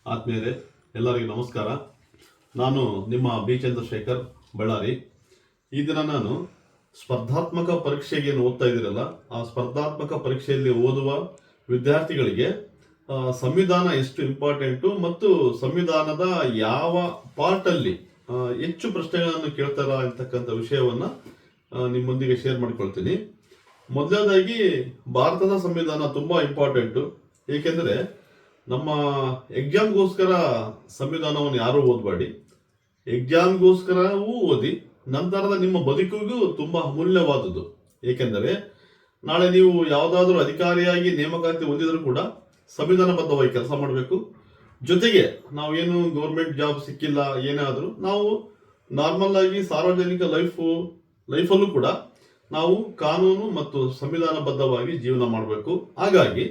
ಆತ್ಮೀಯರೇ, ಎಲ್ಲರಿಗೂ ನಮಸ್ಕಾರ. ನಾನು ನಿಮ್ಮ ಬಿ ಚಂದ್ರಶೇಖರ್, ಬಳ್ಳಾರಿ. ಈ ದಿನ ನಾನು ಸ್ಪರ್ಧಾತ್ಮಕ ಪರೀಕ್ಷೆಗೆ ಏನು ಓದ್ತಾ ಇದ್ದೀರಲ್ಲ, ಆ ಸ್ಪರ್ಧಾತ್ಮಕ ಪರೀಕ್ಷೆಯಲ್ಲಿ ಓದುವ ವಿದ್ಯಾರ್ಥಿಗಳಿಗೆ ಸಂವಿಧಾನ ಎಷ್ಟು ಇಂಪಾರ್ಟೆಂಟು ಮತ್ತು ಸಂವಿಧಾನದ ಯಾವ ಪಾರ್ಟಲ್ಲಿ ಹೆಚ್ಚು ಪ್ರಶ್ನೆಗಳನ್ನು ಕೇಳ್ತಾರ ಅಂತಕ್ಕಂಥ ವಿಷಯವನ್ನು ನಿಮ್ಮೊಂದಿಗೆ ಶೇರ್ ಮಾಡ್ಕೊಳ್ತೀನಿ. ಮೊದಲನೇದಾಗಿ ಭಾರತದ ಸಂವಿಧಾನ ತುಂಬ ಇಂಪಾರ್ಟೆಂಟು. ಏಕೆಂದರೆ ನಮ್ಮ ಎಕ್ಸಾಮ್ಗೋಸ್ಕರ ಸಂವಿಧಾನವನ್ನು ಯಾರೂ ಓದಬೇಡಿ. ಎಕ್ಸಾಮ್ಗೋಸ್ಕರವೂ ಓದಿ, ನಂತರದ ನಿಮ್ಮ ಬದುಕಿಗೂ ತುಂಬ ಅಮೂಲ್ಯವಾದದ್ದು. ಏಕೆಂದರೆ ನಾಳೆ ನೀವು ಯಾವುದಾದ್ರೂ ಅಧಿಕಾರಿಯಾಗಿ ನೇಮಕಾತಿ ಹೊಂದಿದ್ರು ಕೂಡ ಸಂವಿಧಾನಬದ್ಧವಾಗಿ ಕೆಲಸ ಮಾಡಬೇಕು. ಜೊತೆಗೆ ನಾವೇನು ಗೌರ್ಮೆಂಟ್ ಜಾಬ್ ಸಿಕ್ಕಿಲ್ಲ, ಏನೇ ಆದರೂ ನಾವು ನಾರ್ಮಲ್ ಆಗಿ ಸಾರ್ವಜನಿಕ ಲೈಫಲ್ಲೂ ಕೂಡ ನಾವು ಕಾನೂನು ಮತ್ತು ಸಂವಿಧಾನಬದ್ಧವಾಗಿ ಜೀವನ ಮಾಡಬೇಕು. ಹಾಗಾಗಿ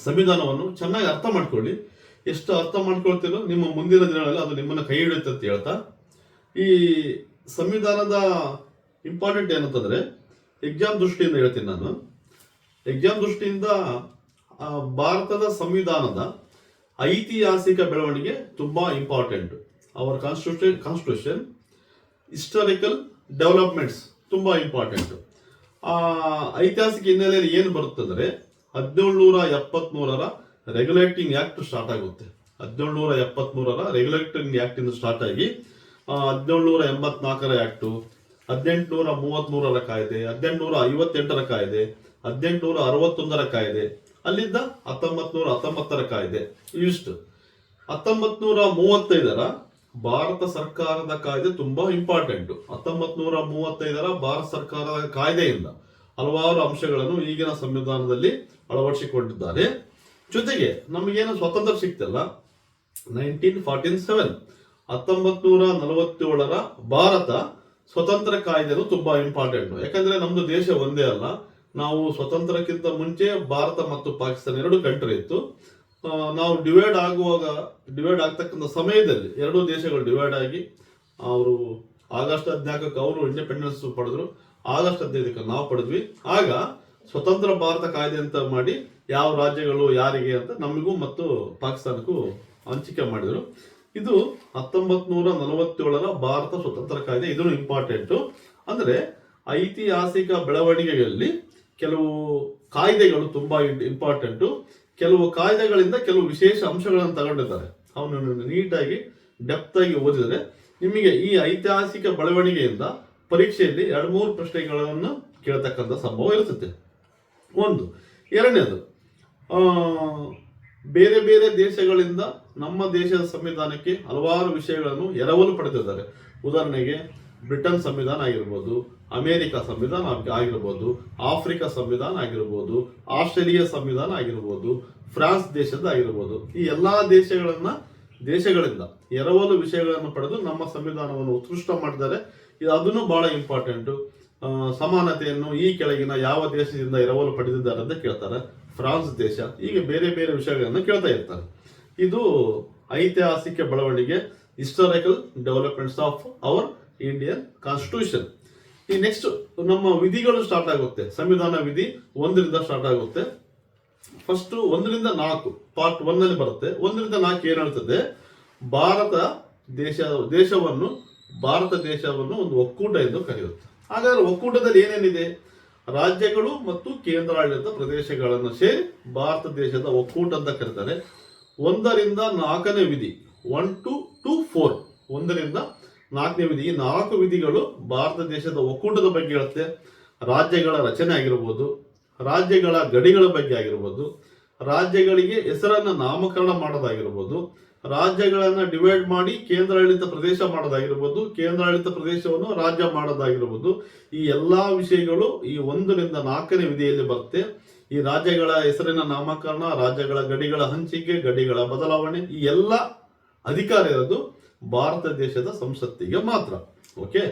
ಸಂವಿಧಾನವನ್ನು ಚೆನ್ನಾಗಿ ಅರ್ಥ ಮಾಡ್ಕೊಳ್ಳಿ. ಎಷ್ಟು ಅರ್ಥ ಮಾಡ್ಕೊಳ್ತೀರೋ ನಿಮ್ಮ ಮುಂದಿನ ದಿನಗಳಲ್ಲಿ ಅದು ನಿಮ್ಮನ್ನು ಕೈ ಹಿಡಿಯುತ್ತೆ ಅಂತ ಹೇಳ್ತಾ, ಈ ಸಂವಿಧಾನದ ಇಂಪಾರ್ಟೆಂಟ್ ಏನಂತಂದ್ರೆ ಎಕ್ಸಾಮ್ ದೃಷ್ಟಿಯಿಂದ ಹೇಳ್ತೀನಿ ನಾನು. ಎಕ್ಸಾಮ್ ದೃಷ್ಟಿಯಿಂದ ಭಾರತದ ಸಂವಿಧಾನದ ಐತಿಹಾಸಿಕ ಬೆಳವಣಿಗೆ ತುಂಬಾ important. Our constitution historical developments ತುಂಬಾ ಇಂಪಾರ್ಟೆಂಟ್. ಆ ಐತಿಹಾಸಿಕ ಹಿನ್ನೆಲೆಯಲ್ಲಿ ಏನು ಬರುತ್ತಂದ್ರೆ 1773 ರೆಗ್ಯುಲೇಟಿಂಗ್ ಆಕ್ಟ್ ಸ್ಟಾರ್ಟ್ ಆಗುತ್ತೆ. 1773 ರೆಗ್ಯುಲೇಟಿಂಗ್ ಆಕ್ಟ್ ಇಂದ ಸ್ಟಾರ್ಟ್ ಆಗಿ 1784 ಆಕ್ಟು, 1833 ಕಾಯ್ದೆ, 1858 ಕಾಯ್ದೆ, 1861 ಕಾಯ್ದೆ, ಅಲ್ಲಿದ್ದ 1919 ಕಾಯ್ದೆ, ಇವಿಷ್ಟು. 1935 ಭಾರತ ಸರ್ಕಾರದ ಕಾಯ್ದೆ ತುಂಬಾ ಇಂಪಾರ್ಟೆಂಟ್. 1935 ಭಾರತ ಸರ್ಕಾರದ ಕಾಯ್ದೆಯಿಂದ ಹಲವಾರು ಅಂಶಗಳನ್ನು ಈಗಿನ ಸಂವಿಧಾನದಲ್ಲಿ ಅಳವಡಿಸಿಕೊಂಡಿದ್ದಾರೆ. ಜೊತೆಗೆ ನಮಗೇನು ಸ್ವಾತಂತ್ರ್ಯ ಸಿಕ್ತಲ್ಲ, 1947 1947 ಭಾರತ ಸ್ವತಂತ್ರ ಕಾಯ್ದೆನು ತುಂಬಾ ಇಂಪಾರ್ಟೆಂಟ್. ಯಾಕಂದ್ರೆ ನಮ್ದು ದೇಶ ಒಂದೇ ಅಲ್ಲ. ನಾವು ಸ್ವತಂತ್ರಕ್ಕಿಂತ ಮುಂಚೆ ಭಾರತ ಮತ್ತು ಪಾಕಿಸ್ತಾನ ಎರಡು ಕಂಟ್ರಿ ಇತ್ತು. ನಾವು ಡಿವೈಡ್ ಆಗ್ತಕ್ಕಂಥ ಸಮಯದಲ್ಲಿ ಎರಡೂ ದೇಶಗಳು ಡಿವೈಡ್ ಆಗಿ ಅವರು ಆಗಸ್ಟ್ 14 ಅವರು ಇಂಡಿಪೆಂಡೆನ್ಸ್ ಪಡೆದ್ರು, ಆಗಸ್ಟ್ 15 ನಾವು ಪಡೆದ್ವಿ. ಆಗ ಸ್ವತಂತ್ರ ಭಾರತ ಕಾಯ್ದೆ ಅಂತ ಮಾಡಿ ಯಾವ ರಾಜ್ಯಗಳು ಯಾರಿಗೆ ಅಂತ ನಮಗೂ ಮತ್ತು ಪಾಕಿಸ್ತಾನಕ್ಕೂ ಹಂಚಿಕೆ ಮಾಡಿದ್ರು. ಇದು 1947 ಭಾರತ ಸ್ವತಂತ್ರ ಕಾಯ್ದೆ. ಇದು ಇಂಪಾರ್ಟೆಂಟು. ಅಂದ್ರೆ ಐತಿಹಾಸಿಕ ಬೆಳವಣಿಗೆಯಲ್ಲಿ ಕೆಲವು ಕಾಯ್ದೆಗಳು ತುಂಬಾ ಇಂಪಾರ್ಟೆಂಟು. ಕೆಲವು ಕಾಯ್ದೆಗಳಿಂದ ಕೆಲವು ವಿಶೇಷ ಅಂಶಗಳನ್ನು ತಗೊಂಡಿದ್ದಾರೆ. ಅವನನ್ನು ನೀಟಾಗಿ ಡೆಪ್ತ್ ಆಗಿ ಓದಿದರೆ ನಿಮಗೆ ಈ ಐತಿಹಾಸಿಕ ಬೆಳವಣಿಗೆಯಿಂದ ಪರೀಕ್ಷೆಯಲ್ಲಿ 2-3 ಪ್ರಶ್ನೆಗಳನ್ನು ಕೇಳತಕ್ಕಂಥ ಸಂಭವ ಇರುತ್ತದೆ. ಒಂದು. ಎರಡನೇದು, ಬೇರೆ ಬೇರೆ ದೇಶಗಳಿಂದ ನಮ್ಮ ದೇಶದ ಸಂವಿಧಾನಕ್ಕೆ ಹಲವಾರು ವಿಷಯಗಳನ್ನು ಎರವಲು ಪಡೆದಿದ್ದಾರೆ. ಉದಾಹರಣೆಗೆ ಬ್ರಿಟನ್ ಸಂವಿಧಾನ ಆಗಿರ್ಬೋದು, ಅಮೆರಿಕ ಸಂವಿಧಾನ ಆಗಿರ್ಬೋದು, ಆಫ್ರಿಕಾ ಸಂವಿಧಾನ ಆಗಿರ್ಬೋದು, ಆಸ್ಟ್ರೇಲಿಯಾ ಸಂವಿಧಾನ ಆಗಿರ್ಬೋದು, ಫ್ರಾನ್ಸ್ ದೇಶದ ಆಗಿರ್ಬೋದು. ಈ ಎಲ್ಲಾ ದೇಶಗಳಿಂದ ಎರವಲು ವಿಷಯಗಳನ್ನು ಪಡೆದು ನಮ್ಮ ಸಂವಿಧಾನವನ್ನು ಉತ್ಕೃಷ್ಟ ಮಾಡಿದ್ದಾರೆ. ಅದನ್ನು ಬಹಳ ಇಂಪಾರ್ಟೆಂಟು. ಸಮಾನತೆಯನ್ನು ಈ ಕೆಳಗಿನ ಯಾವ ದೇಶದಿಂದ ಎರವಲು ಪಡೆದಿದ್ದಾರೆ ಅಂತ ಕೇಳ್ತಾರೆ. ಫ್ರಾನ್ಸ್ ದೇಶ. ಹೀಗೆ ಬೇರೆ ಬೇರೆ ವಿಷಯಗಳನ್ನು ಕೇಳ್ತಾ ಇರ್ತಾರೆ. ಇದು ಐತಿಹಾಸಿಕ ಬೆಳವಣಿಗೆ, historical developments of our Indian constitution. ಈ ನೆಕ್ಸ್ಟ್ ನಮ್ಮ ವಿಧಿಗಳು ಸ್ಟಾರ್ಟ್ ಆಗುತ್ತೆ. ಸಂವಿಧಾನ ವಿಧಿ 1 ಸ್ಟಾರ್ಟ್ ಆಗುತ್ತೆ. ಫಸ್ಟ್ 1 4 ಪಾರ್ಟ್ 1 ಅಲ್ಲಿ ಬರುತ್ತೆ. 1 4 ಏನ್ ಹೇಳ್ತದೆ, ಭಾರತ ದೇಶವನ್ನು ಒಂದು ಒಕ್ಕೂಟ ಎಂದು ಕರೆಯುತ್ತೆ. ಹಾಗಾದ್ರೆ ಒಕ್ಕೂಟದಲ್ಲಿ ಏನೇನಿದೆ? ರಾಜ್ಯಗಳು ಮತ್ತು ಕೇಂದ್ರಾಡಳಿತ ಪ್ರದೇಶಗಳನ್ನು ಸೇರಿ ಭಾರತ ದೇಶದ ಒಕ್ಕೂಟ ಅಂತ ಕರೀತಾರೆ. 1 4 ವಿಧಿ, 1 to 4, 1 4 ವಿಧಿ. ಈ 4 ವಿಧಿಗಳು ಭಾರತ ದೇಶದ ಒಕ್ಕೂಟದ ಬಗ್ಗೆ ಹೇಳುತ್ತೆ. ರಾಜ್ಯಗಳ ರಚನೆ ಆಗಿರ್ಬೋದು, ರಾಜ್ಯಗಳ ಗಡಿಗಳ ಬಗ್ಗೆ ಆಗಿರ್ಬೋದು, ರಾಜ್ಯಗಳಿಗೆ ಹೆಸರನ್ನ ನಾಮಕರಣ ಮಾಡೋದಾಗಿರ್ಬೋದು, ರಾಜ್ಯಗಳನ್ನ ಡಿವೈಡ್ ಮಾಡಿ ಕೇಂದ್ರಾಡಳಿತ ಪ್ರದೇಶ ಮಾಡೋದಾಗಿರ್ಬೋದು, ಕೇಂದ್ರಾಡಳಿತ ಪ್ರದೇಶವನ್ನು ರಾಜ್ಯ ಮಾಡೋದಾಗಿರ್ಬೋದು. ಈ ಎಲ್ಲಾ ವಿಷಯಗಳು ಈ 1 4 ವಿಧಿಯಲ್ಲಿ ಬರುತ್ತೆ. ಈ ರಾಜ್ಯಗಳ ಹೆಸರಿನ ನಾಮಕರಣ, ರಾಜ್ಯಗಳ ಗಡಿಗಳ ಹಂಚಿಕೆ, ಗಡಿಗಳ ಬದಲಾವಣೆ, ಈ ಎಲ್ಲ ಅಧಿಕಾರ ಇರೋದು ಭಾರತ ದೇಶದ ಸಂಸತ್ತಿಗೆ ಮಾತ್ರ. ಓಕೆ,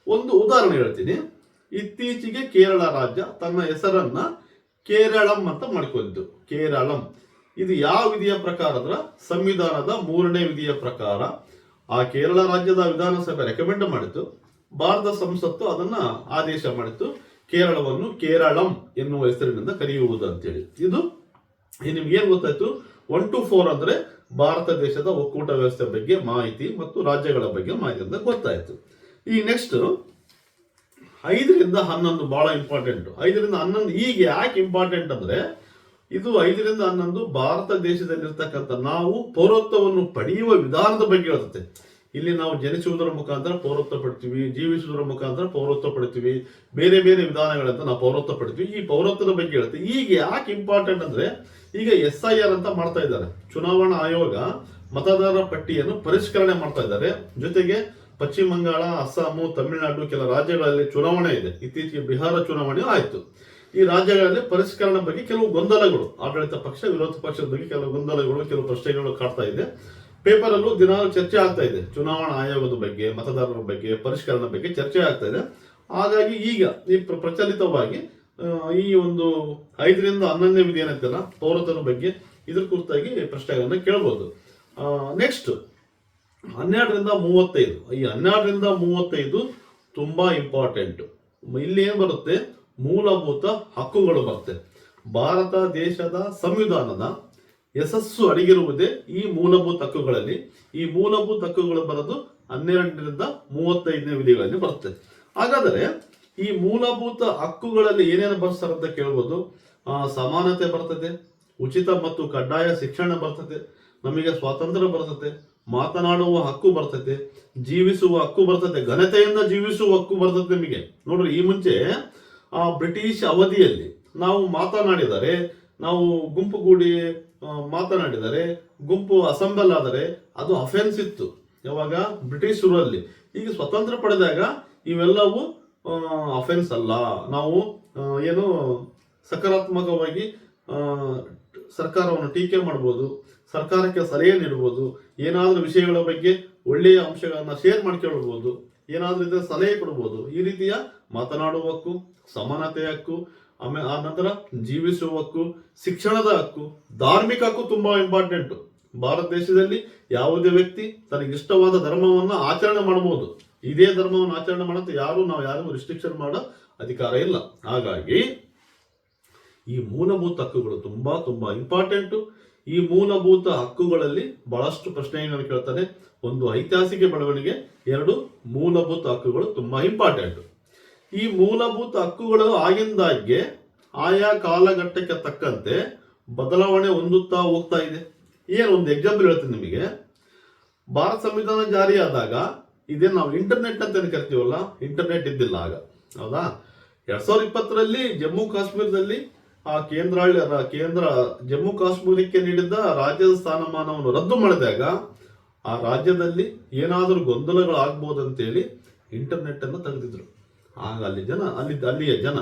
ಒಂದು ಉದಾಹರಣೆ ಹೇಳ್ತೀನಿ. ಇತ್ತೀಚೆಗೆ ಕೇರಳ ರಾಜ್ಯ ತನ್ನ ಹೆಸರನ್ನ ಕೇರಳಂ ಅಂತ ಮಾಡ್ಕೊಂಡಿದ್ದು. ಕೇರಳಂ ಇದು ಯಾವ ವಿಧಿಯ ಪ್ರಕಾರ ಅಂದ್ರೆ ಸಂವಿಧಾನದ 3ನೇ ವಿಧಿಯ ಪ್ರಕಾರ. ಆ ಕೇರಳ ರಾಜ್ಯದ ವಿಧಾನಸಭೆ ರೆಕಮೆಂಡ್ ಮಾಡಿತ್ತು, ಭಾರತ ಸಂಸತ್ತು ಅದನ್ನ ಆದೇಶ ಮಾಡಿತ್ತು, ಕೇರಳವನ್ನು ಕೇರಳಂ ಎನ್ನುವ ಹೆಸರಿನಿಂದ ಕರೆಯುವುದು ಅಂತೇಳಿ. ಇದು ನಿಮ್ಗೆ ಏನ್ ಗೊತ್ತಾಯ್ತು? 1 to 4 ಅಂದ್ರೆ ಭಾರತ ದೇಶದ ಒಕ್ಕೂಟ ವ್ಯವಸ್ಥೆ ಬಗ್ಗೆ ಮಾಹಿತಿ ಮತ್ತು ರಾಜ್ಯಗಳ ಬಗ್ಗೆ ಮಾಹಿತಿ ಅಂತ ಗೊತ್ತಾಯಿತು. ಈ ನೆಕ್ಸ್ಟ್ 5ರಿಂದ 11 ಬಹಳ ಇಂಪಾರ್ಟೆಂಟ್. 5ರಿಂದ 11 ಈಗ ಯಾಕೆ ಇಂಪಾರ್ಟೆಂಟ್ ಅಂದ್ರೆ, ಇದು 5ರಿಂದ 11 ಭಾರತ ದೇಶದಲ್ಲಿರ್ತಕ್ಕಂಥ ನಾವು ಪೌರತ್ವವನ್ನು ಪಡೆಯುವ ವಿಧಾನದ ಬಗ್ಗೆ ಹೇಳ್ತದೆ. ಇಲ್ಲಿ ನಾವು ಜನಿಸುವುದರ ಮುಖಾಂತರ ಪೌರತ್ವ ಪಡ್ತೀವಿ, ಜೀವಿಸುವುದರ ಮುಖಾಂತರ ಪೌರತ್ವ ಪಡ್ತೀವಿ, ಬೇರೆ ಬೇರೆ ವಿಧಾನಗಳಿಂದ ನಾವು ಪೌರತ್ವ ಪಡ್ತೀವಿ. ಈ ಪೌರತ್ವದ ಬಗ್ಗೆ ಹೇಳುತ್ತೆ. ಈಗ ಯಾಕೆ ಇಂಪಾರ್ಟೆಂಟ್ ಅಂದ್ರೆ, ಈಗ SIR ಅಂತ ಮಾಡ್ತಾ ಇದ್ದಾರೆ. ಚುನಾವಣಾ ಆಯೋಗ ಮತದಾರರ ಪಟ್ಟಿಯನ್ನು ಪರಿಷ್ಕರಣೆ ಮಾಡ್ತಾ ಇದ್ದಾರೆ. ಜೊತೆಗೆ ಪಶ್ಚಿಮ ಬಂಗಾಳ, ಅಸ್ಸಾಮು, ತಮಿಳುನಾಡು ಕೆಲ ರಾಜ್ಯಗಳಲ್ಲಿ ಚುನಾವಣೆ ಇದೆ. ಇತ್ತೀಚೆಗೆ ಬಿಹಾರ ಚುನಾವಣೆ ಆಯಿತು. ಈ ರಾಜ್ಯಗಳಲ್ಲಿ ಪರಿಷ್ಕರಣೆ ಬಗ್ಗೆ ಕೆಲವು ಗೊಂದಲಗಳು, ಆಡಳಿತ ಪಕ್ಷ ವಿರೋಧ ಪಕ್ಷದ ಬಗ್ಗೆ ಕೆಲವು ಗೊಂದಲಗಳು, ಕೆಲವು ಪ್ರಶ್ನೆಗಳು ಕಾಡ್ತಾ ಇದೆ. ಪೇಪರ್ ಅಲ್ಲೂ ದಿನಾಲು ಚರ್ಚೆ ಆಗ್ತಾ ಇದೆ. ಚುನಾವಣಾ ಆಯೋಗದ ಬಗ್ಗೆ, ಮತದಾರರ ಬಗ್ಗೆ, ಪರಿಷ್ಕರಣೆ ಬಗ್ಗೆ ಚರ್ಚೆ ಆಗ್ತಾ ಇದೆ. ಹಾಗಾಗಿ ಈಗ ಈ ಪ್ರಚಲಿತವಾಗಿ ಈ ಒಂದು 5ರಿಂದ 11ನೇ ವಿಧಿ ಏನಂತಲ್ಲ ಪೌರತ್ವದ ಬಗ್ಗೆ, ಇದ್ರ ಕುರಿತಾಗಿ ಪ್ರಶ್ನೆಗಳನ್ನ ಕೇಳಬಹುದು. ನೆಕ್ಸ್ಟ್ 12ರಿಂದ 35. ಈ 12ರಿಂದ 35 ತುಂಬಾ ಇಂಪಾರ್ಟೆಂಟ್. ಇಲ್ಲಿ ಏನ್ ಬರುತ್ತೆ, ಮೂಲಭೂತ ಹಕ್ಕುಗಳು ಬರುತ್ತೆ. ಭಾರತ ದೇಶದ ಸಂವಿಧಾನದ ಯಶಸ್ಸು ಅಡಗಿರುವುದೇ ಈ ಮೂಲಭೂತ ಹಕ್ಕುಗಳಲ್ಲಿ. ಈ ಮೂಲಭೂತ ಹಕ್ಕುಗಳು ಬರೋದು 12ರಿಂದ 35ನೇ ವಿಧಿಗಳಲ್ಲಿ ಬರುತ್ತೆ. ಹಾಗಾದರೆ ಈ ಮೂಲಭೂತ ಹಕ್ಕುಗಳಲ್ಲಿ ಏನೇನು ಬರ್ತಾರೆ ಅಂತ ಕೇಳ್ಬೋದು. ಸಮಾನತೆ ಬರ್ತದೆ, ಉಚಿತ ಮತ್ತು ಕಡ್ಡಾಯ ಶಿಕ್ಷಣ ಬರ್ತದೆ, ನಮಗೆ ಸ್ವಾತಂತ್ರ್ಯ ಬರ್ತದೆ, ಮಾತನಾಡುವ ಹಕ್ಕು ಬರ್ತದೆ, ಜೀವಿಸುವ ಹಕ್ಕು ಬರ್ತದೆ, ಘನತೆಯಿಂದ ಜೀವಿಸುವ ಹಕ್ಕು ಬರ್ತದೆ. ನಿಮಗೆ ನೋಡ್ರಿ, ಈ ಮುಂಚೆ ಬ್ರಿಟಿಷ್ ಅವಧಿಯಲ್ಲಿ ನಾವು ಮಾತನಾಡಿದರೆ, ನಾವು ಗುಂಪುಗೂಡಿ ಮಾತನಾಡಿದರೆ, ಗುಂಪು ಅಸೆಂಬಲ್ ಆದರೆ ಅದು ಅಫೆನ್ಸ್ ಇತ್ತು. ಯಾವಾಗ ಬ್ರಿಟಿಷ್ ರೂಲಲ್ಲಿ. ಈಗ ಸ್ವತಂತ್ರ ಪಡೆದಾಗ ಇವೆಲ್ಲವೂ ಅಫೆನ್ಸ್ ಅಲ್ಲ. ನಾವು ಏನು ಸಕಾರಾತ್ಮಕವಾಗಿ ಸರ್ಕಾರವನ್ನು ಟೀಕೆ ಮಾಡ್ಬೋದು, ಸರ್ಕಾರಕ್ಕೆ ಸಲಹೆ ನೀಡಬಹುದು, ಏನಾದರೂ ವಿಷಯಗಳ ಬಗ್ಗೆ ಒಳ್ಳೆಯ ಅಂಶಗಳನ್ನ ಶೇರ್ ಮಾಡ್ಕೊಳ್ಬಹುದು, ಏನಾದರೂ ಇದ್ರೆ ಸಲಹೆ ಕೊಡ್ಬೋದು. ಈ ರೀತಿಯ ಮಾತನಾಡುವ ಹಕ್ಕು, ಸಮಾನತೆಯ ಹಕ್ಕು, ಆಮೇಲೆ ಆ ನಂತರ ಜೀವಿಸುವ ಹಕ್ಕು, ಶಿಕ್ಷಣದ ಹಕ್ಕು, ಧಾರ್ಮಿಕ ಹಕ್ಕು ತುಂಬಾ ಇಂಪಾರ್ಟೆಂಟ್. ಭಾರತ ದೇಶದಲ್ಲಿ ಯಾವುದೇ ವ್ಯಕ್ತಿ ತನಗೆ ಇಷ್ಟವಾದ ಧರ್ಮವನ್ನ ಆಚರಣೆ ಮಾಡಬಹುದು. ಇದೇ ಧರ್ಮವನ್ನು ಆಚರಣೆ ಮಾಡುತ್ತೆ ನಾವು ಯಾರಿಗೂ ರಿಸ್ಟ್ರಿಕ್ಷನ್ ಮಾಡೋ ಅಧಿಕಾರ ಇಲ್ಲ. ಹಾಗಾಗಿ ಈ ಮೂಲಭೂತ ಹಕ್ಕುಗಳು ತುಂಬಾ ತುಂಬಾ ಇಂಪಾರ್ಟೆಂಟ್. ಈ ಮೂಲಭೂತ ಹಕ್ಕುಗಳಲ್ಲಿ ಬಹಳಷ್ಟು ಪ್ರಶ್ನೆಗಳನ್ನು ಕೇಳ್ತಾರೆ. ಒಂದು ಐತಿಹಾಸಿಕ ಬೆಳವಣಿಗೆ, 2 ಮೂಲಭೂತ ಹಕ್ಕುಗಳು ತುಂಬಾ ಇಂಪಾರ್ಟೆಂಟ್. ಈ ಮೂಲಭೂತ ಹಕ್ಕುಗಳು ಆಗಿಂದಾಗ್ಗೆ ಆಯಾ ಕಾಲಘಟ್ಟಕ್ಕೆ ತಕ್ಕಂತೆ ಬದಲಾವಣೆ ಹೊಂದುತ್ತಾ ಹೋಗ್ತಾ ಇದೆ. ಒಂದು ಎಕ್ಸಾಂಪಲ್ ಹೇಳ್ತೀನಿ ನಿಮಗೆ. ಭಾರತ ಸಂವಿಧಾನ ಜಾರಿಯಾದಾಗ ಇದೇನು ನಾವು ಇಂಟರ್ನೆಟ್ ಅಂತ ಕರಿತೀವಲ್ಲ, ಇಂಟರ್ನೆಟ್ ಇದ್ದಿಲ್ಲ ಆಗ, ಹೌದಾ? 2020ರಲ್ಲಿ ಜಮ್ಮು ಕಾಶ್ಮೀರದಲ್ಲಿ ಕೇಂದ್ರ ಜಮ್ಮು ಕಾಶ್ಮೀರಕ್ಕೆ ನೀಡಿದ್ದ ರಾಜ್ಯದ ಸ್ಥಾನಮಾನವನ್ನು ರದ್ದು ಮಾಡಿದಾಗ ಆ ರಾಜ್ಯದಲ್ಲಿ ಏನಾದರೂ ಗೊಂದಲಗಳಾಗ್ಬೋದಂತೇಳಿ ಇಂಟರ್ನೆಟ್ ಅನ್ನು ತೆಗೆದಿದ್ರು. ಆಗ ಅಲ್ಲಿಯ ಜನ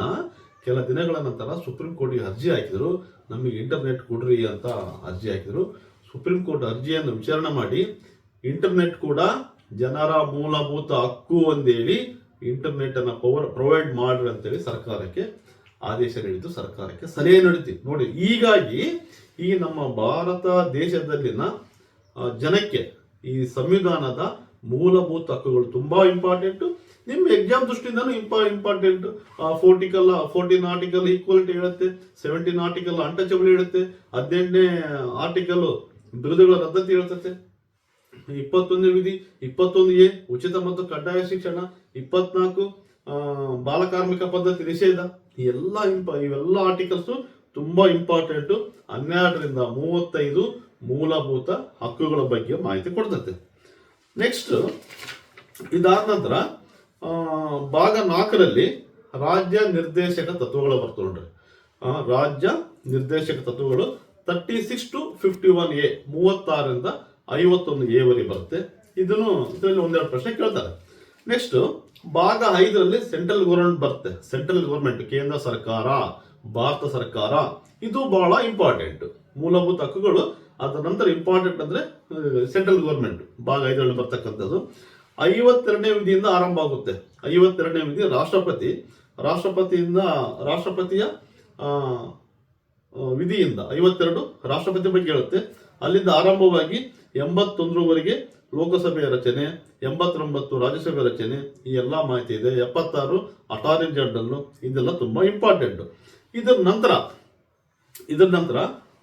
ಕೆಲ ದಿನಗಳ ನಂತರ ಸುಪ್ರೀಂ ಕೋರ್ಟ್ಗೆ ಅರ್ಜಿ ಹಾಕಿದ್ರು, ನಮಗೆ ಇಂಟರ್ನೆಟ್ ಕೊಡ್ರಿ ಅಂತ ಅರ್ಜಿ ಹಾಕಿದ್ರು. ಸುಪ್ರೀಂ ಕೋರ್ಟ್ ಅರ್ಜಿಯನ್ನು ವಿಚಾರಣೆ ಮಾಡಿ ಇಂಟರ್ನೆಟ್ ಕೂಡ ಜನರ ಮೂಲಭೂತ ಹಕ್ಕು ಅಂದೇಳಿ ಇಂಟರ್ನೆಟ್ ಅನ್ನ ಪ್ರೊವೈಡ್ ಮಾಡ್ರಿ ಅಂತೇಳಿ ಸರ್ಕಾರಕ್ಕೆ ಆದೇಶ ನೀಡಿದ್ದು, ಸರ್ಕಾರಕ್ಕೆ ಸಲಹೆ ನೀಡಿತು. ನೋಡಿ, ಹೀಗಾಗಿ ಈ ನಮ್ಮ ಭಾರತ ದೇಶದಲ್ಲಿನ ಜನಕ್ಕೆ ಈ ಸಂವಿಧಾನದ ಮೂಲಭೂತ ಹಕ್ಕುಗಳು ತುಂಬಾ ಇಂಪಾರ್ಟೆಂಟ್. ನಿಮ್ಮ ಎಕ್ಸಾಮ್ ದೃಷ್ಟಿಯಿಂದನೂ ಇಂಪಾರ್ಟೆಂಟ್. 14 ಆರ್ಟಿಕಲ್ ಈಕ್ವಾಲಿಟಿ ಹೇಳುತ್ತೆ, 17 ಆರ್ಟಿಕಲ್ ಅನ್ಟಚಬಲ್ ಹೇಳುತ್ತೆ, 18ನೇ ಆರ್ಟಿಕಲ್ ಬಿರುದುಗಳ ರದ್ದತಿ ಹೇಳ್ತತೆ, 21ನೇ ವಿಧಿ 21A ಉಚಿತ ಮತ್ತು ಕಡ್ಡಾಯ ಶಿಕ್ಷಣ, 24 ಬಾಲಕಾರ್ಮಿಕ ಪದ್ಧತಿ ನಿಷೇಧ. ಇವೆಲ್ಲ ಆರ್ಟಿಕಲ್ಸ್ ತುಂಬಾ ಇಂಪಾರ್ಟೆಂಟ್. 12ರಿಂದ 35 ಮೂಲಭೂತ ಹಕ್ಕುಗಳ ಬಗ್ಗೆ ಮಾಹಿತಿ ಕೊಡ್ತತೆ. ನೆಕ್ಸ್ಟ್ ಇದಾದ ನಂತರ ಭಾಗ 4ರಲ್ಲಿ ರಾಜ್ಯ ನಿರ್ದೇಶಕ ತತ್ವಗಳು ಬರ್ತವೆ ನೋಡ್ರಿ. ರಾಜ್ಯ ನಿರ್ದೇಶಕ ತತ್ವಗಳು 36 to 51A 36ರಿಂದ 51A ವರೆಗೆ ಬರುತ್ತೆ. ಇದರಲ್ಲಿ ಒಂದೆರಡು ಪ್ರಶ್ನೆ ಕೇಳ್ತಾರೆ. ನೆಕ್ಸ್ಟ್ ಭಾಗ 5ರಲ್ಲಿ ಸೆಂಟ್ರಲ್ ಗವರ್ಮೆಂಟ್ ಬರುತ್ತೆ. ಸೆಂಟ್ರಲ್ ಗವರ್ಮೆಂಟ್, ಕೇಂದ್ರ ಸರ್ಕಾರ, ಭಾರತ ಸರ್ಕಾರ, ಇದು ಬಹಳ ಇಂಪಾರ್ಟೆಂಟ್. ಮೂಲಭೂತ ಹಕ್ಕುಗಳು ಅದರ ನಂತರ ಇಂಪಾರ್ಟೆಂಟ್ ಅಂದ್ರೆ ಸೆಂಟ್ರಲ್ ಗವರ್ಮೆಂಟ್ ಭಾಗ 5ರಲ್ಲಿ ಬರ್ತಕ್ಕಂಥದ್ದು. 52ನೇ ವಿಧಿಯಿಂದ ಆರಂಭ ಆಗುತ್ತೆ. 52ನೇ ವಿಧಿ ರಾಷ್ಟ್ರಪತಿಯ ವಿಧಿಯಿಂದ 52 ರಾಷ್ಟ್ರಪತಿ ಬಗ್ಗೆ ಹೇಳುತ್ತೆ. ಅಲ್ಲಿಂದ ಆರಂಭವಾಗಿ 81ವರೆಗೆ ಲೋಕಸಭೆಯ ರಚನೆ, 89 ರಾಜ್ಯಸಭೆ ರಚನೆ, ಈ ಎಲ್ಲಾ ಮಾಹಿತಿ ಇದೆ. 76 ಅಟಾರ್ನಿ ಜನರಲ್, ಇದೆಲ್ಲ ತುಂಬಾ ಇಂಪಾರ್ಟೆಂಟ್. ಇದರ ನಂತರ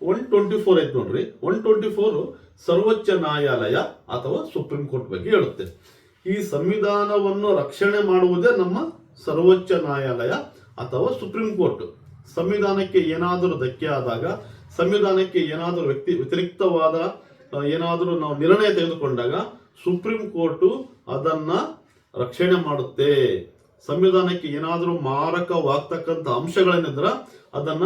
124 ಐತೆ ನೋಡ್ರಿ. 124 ಸರ್ವೋಚ್ಚ ನ್ಯಾಯಾಲಯ ಅಥವಾ ಸುಪ್ರೀಂ ಕೋರ್ಟ್ ಬಗ್ಗೆ ಹೇಳುತ್ತೆ. ಈ ಸಂವಿಧಾನವನ್ನು ರಕ್ಷಣೆ ಮಾಡುವುದೇ ನಮ್ಮ ಸರ್ವೋಚ್ಚ ನ್ಯಾಯಾಲಯ ಅಥವಾ ಸುಪ್ರೀಂ ಕೋರ್ಟ್. ಸಂವಿಧಾನಕ್ಕೆ ಏನಾದರೂ ಧಕ್ಕೆ ಆದಾಗ, ಸಂವಿಧಾನಕ್ಕೆ ಏನಾದರೂ ವ್ಯತಿರಿಕ್ತವಾದ ಏನಾದರೂ ನಾವು ನಿರ್ಣಯ ತೆಗೆದುಕೊಂಡಾಗ ಸುಪ್ರೀಂ ಕೋರ್ಟು ಅದನ್ನ ರಕ್ಷಣೆ ಮಾಡುತ್ತೆ. ಸಂವಿಧಾನಕ್ಕೆ ಏನಾದರೂ ಮಾರಕವಾಗ್ತಕ್ಕಂಥ ಅಂಶಗಳೇನಿದ್ರೆ ಅದನ್ನ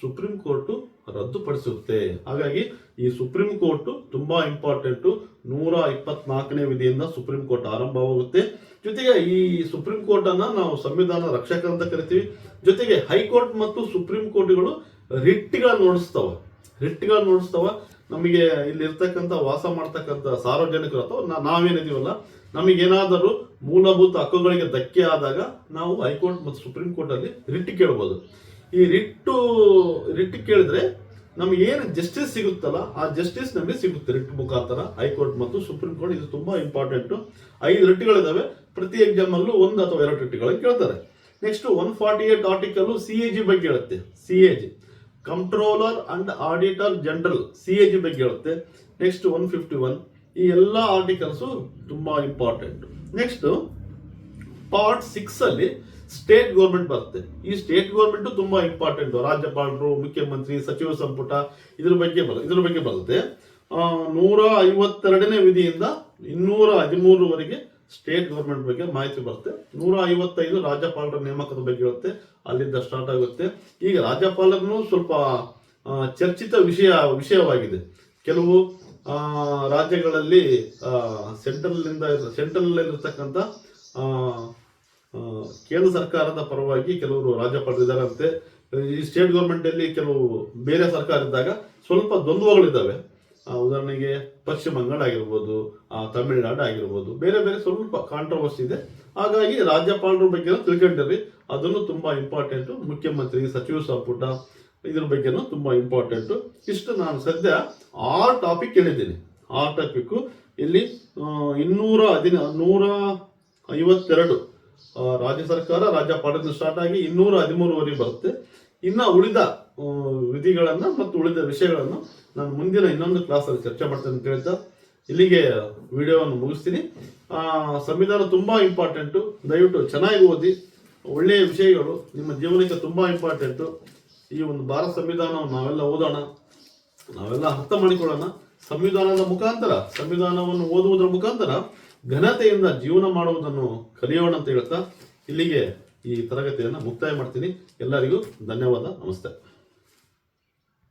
ಸುಪ್ರೀಂ ಕೋರ್ಟು ರದ್ದುಪಡಿಸುತ್ತೆ. ಹಾಗಾಗಿ ಈ ಸುಪ್ರೀಂ ಕೋರ್ಟ್ ತುಂಬಾ ಇಂಪಾರ್ಟೆಂಟ್. 124ನೇ ವಿಧಿಯಿಂದ ಸುಪ್ರೀಂ ಕೋರ್ಟ್ ಆರಂಭವಾಗುತ್ತೆ. ಜೊತೆಗೆ ಈ ಸುಪ್ರೀಂ ಕೋರ್ಟ್ ಅನ್ನ ನಾವು ಸಂವಿಧಾನ ರಕ್ಷಕ ಅಂತ ಕರಿತೀವಿ. ಜೊತೆಗೆ ಹೈಕೋರ್ಟ್ ಮತ್ತು ಸುಪ್ರೀಂ ಕೋರ್ಟ್ಗಳು ರಿಟ್ಗಳನ್ನು ನೋಡಿಸ್ತಾವ. ನಮಗೆ ಇಲ್ಲಿ ಇರ್ತಕ್ಕಂಥ ವಾಸ ಮಾಡ್ತಕ್ಕಂಥ ಸಾರ್ವಜನಿಕರು ಅಥವಾ ನಾವೇನಿದೀವಲ್ಲ, ನಮಗೇನಾದರೂ ಮೂಲಭೂತ ಹಕ್ಕುಗಳಿಗೆ ಧಕ್ಕೆ ಆದಾಗ ನಾವು ಹೈಕೋರ್ಟ್ ಮತ್ತು ಸುಪ್ರೀಂ ಕೋರ್ಟ್ ಅಲ್ಲಿ ರಿಟ್ ಕೇಳ್ಬೋದು. ಈ ರಿಟ್ ಕೇಳಿದ್ರೆ ನಮ್ಗೆ ಏನು ಜಸ್ಟಿಸ್ ಸಿಗುತ್ತಲ್ಲ, ಆ ಜಸ್ಟಿಸ್ ನಮಗೆ ಸಿಗುತ್ತೆ ರಿಟ್ ಮುಖಾಂತರ. ಹೈಕೋರ್ಟ್ ಮತ್ತು ಸುಪ್ರೀಂ ಕೋರ್ಟ್ ಇದು ತುಂಬಾ ಇಂಪಾರ್ಟೆಂಟ್. 5 ರಿಟ್ಗಳಿದಾವೆ. ಪ್ರತಿ ಎಕ್ಸಾಮ್ ಅಲ್ಲೂ 1 ಅಥವಾ 2 ರಿಟ್ಗಳನ್ನು ಕೇಳ್ತಾರೆ. ನೆಕ್ಸ್ಟ್ 148 ಆರ್ಟಿಕಲ್ CAG ಬಗ್ಗೆ ಹೇಳುತ್ತೆ. CAG controller and auditor general CAG ಬಗ್ಗೆ ಹೇಳುತ್ತೆ. ನೆಕ್ಸ್ಟ್ 151 ಈ ಎಲ್ಲ ಆರ್ಟಿಕಲ್ಸ್ ತುಂಬಾ ಇಂಪಾರ್ಟೆಂಟ್. ನೆಕ್ಸ್ಟ್ ಪಾರ್ಟ್ 6 ಅಲ್ಲಿ ಸ್ಟೇಟ್ ಗೌರ್ಮೆಂಟ್ ಬರುತ್ತೆ. ಈ ಸ್ಟೇಟ್ ಗೌರ್ಮೆಂಟ್ ತುಂಬಾ ಇಂಪಾರ್ಟೆಂಟ್. ರಾಜ್ಯಪಾಲರು, ಮುಖ್ಯಮಂತ್ರಿ, ಸಚಿವ ಸಂಪುಟ ಇದ್ರ ಬಗ್ಗೆ ಬರುತ್ತೆ. 152ನೇ ವಿಧಿಯಿಂದ 213ವರೆಗೆ ಸ್ಟೇಟ್ ಗೌರ್ಮೆಂಟ್ ಬಗ್ಗೆ ಮಾಹಿತಿ ಬರುತ್ತೆ. 155 ರಾಜ್ಯಪಾಲರ ನೇಮಕದ ಬಗ್ಗೆ ಇರುತ್ತೆ. ಅಲ್ಲಿಂದ ಸ್ಟಾರ್ಟ್ ಆಗುತ್ತೆ. ಈಗ ರಾಜ್ಯಪಾಲರನ್ನು ಸ್ವಲ್ಪ ಚರ್ಚಿತ ವಿಷಯವಾಗಿದೆ. ಕೆಲವು ರಾಜ್ಯಗಳಲ್ಲಿ ಸೆಂಟ್ರಲ್ ಇರತಕ್ಕಂಥ ಕೇಂದ್ರ ಸರ್ಕಾರದ ಪರವಾಗಿ ಕೆಲವರು ರಾಜ್ಯಪಾಲರು ಇದ್ದಾರಂತೆ. ಈ ಸ್ಟೇಟ್ ಗೌರ್ಮೆಂಟ್ ಅಲ್ಲಿ ಕೆಲವು ಬೇರೆ ಸರ್ಕಾರ ಇದ್ದಾಗ ಸ್ವಲ್ಪ ದ್ವಂದ್ವಗಳಿದ್ದಾವೆ. ಉದಾಹರಣೆಗೆ ಪಶ್ಚಿಮ ಬಂಗಾಳ ಆಗಿರ್ಬೋದು, ತಮಿಳುನಾಡು ಆಗಿರ್ಬೋದು, ಬೇರೆ ಸ್ವಲ್ಪ ಕಾಂಟ್ರವರ್ಸಿ ಇದೆ. ಹಾಗಾಗಿ ರಾಜ್ಯಪಾಲರ ಬಗ್ಗೆ ತಿಳ್ಕೊಂಡಿರ್ರಿ, ಅದನ್ನು ತುಂಬಾ ಇಂಪಾರ್ಟೆಂಟ್. ಮುಖ್ಯಮಂತ್ರಿ, ಸಚಿವ ಸಂಪುಟ ಇದ್ರ ಬಗ್ಗೆನೂ ತುಂಬಾ ಇಂಪಾರ್ಟೆಂಟ್. ಇಷ್ಟು ನಾನು ಸದ್ಯ 6 ಟಾಪಿಕ್ ಹೇಳಿದ್ದೀನಿ. 6 ಟಾಪಿಕ್ ಇಲ್ಲಿ 152 ರಾಜ್ಯ ಸರ್ಕಾರ ರಾಜ್ಯಪಾಲರಿಂದ ಸ್ಟಾರ್ಟ್ ಆಗಿ 213ವರೆಗೆ ಬರುತ್ತೆ. ಇನ್ನ ಉಳಿದ ವಿಧಿಗಳನ್ನ ಮತ್ತು ಉಳಿದ ವಿಷಯಗಳನ್ನು ನಾನು ಮುಂದಿನ ಇನ್ನೊಂದು ಕ್ಲಾಸಲ್ಲಿ ಚರ್ಚೆ ಮಾಡ್ತೇನೆ ಅಂತ ಹೇಳ್ತಾ ಇಲ್ಲಿಗೆ ವಿಡಿಯೋವನ್ನು ಮುಗಿಸ್ತೀನಿ. ಸಂವಿಧಾನ ತುಂಬಾ ಇಂಪಾರ್ಟೆಂಟ್. ದಯವಿಟ್ಟು ಚೆನ್ನಾಗಿ ಓದಿ. ಒಳ್ಳೆಯ ವಿಷಯಗಳು ನಿಮ್ಮ ಜೀವನಕ್ಕೆ ತುಂಬಾ ಇಂಪಾರ್ಟೆಂಟ್. ಈ ಒಂದು ಭಾರತ ಸಂವಿಧಾನವನ್ನು ನಾವೆಲ್ಲ ಓದೋಣ, ನಾವೆಲ್ಲ ಅರ್ಥ ಮಾಡಿಕೊಳ್ಳೋಣ. ಸಂವಿಧಾನವನ್ನು ಓದುವುದರ ಮುಖಾಂತರ ಘನತೆಯಿಂದ ಜೀವನ ಮಾಡುವುದನ್ನು ಕಲಿಯೋಣ ಅಂತ ಹೇಳ್ತಾ ಇಲ್ಲಿಗೆ ಈ ತರಗತಿಯನ್ನು ಮುಕ್ತಾಯ ಮಾಡ್ತೀನಿ. ಎಲ್ಲರಿಗೂ ಧನ್ಯವಾದ. ನಮಸ್ತೆ.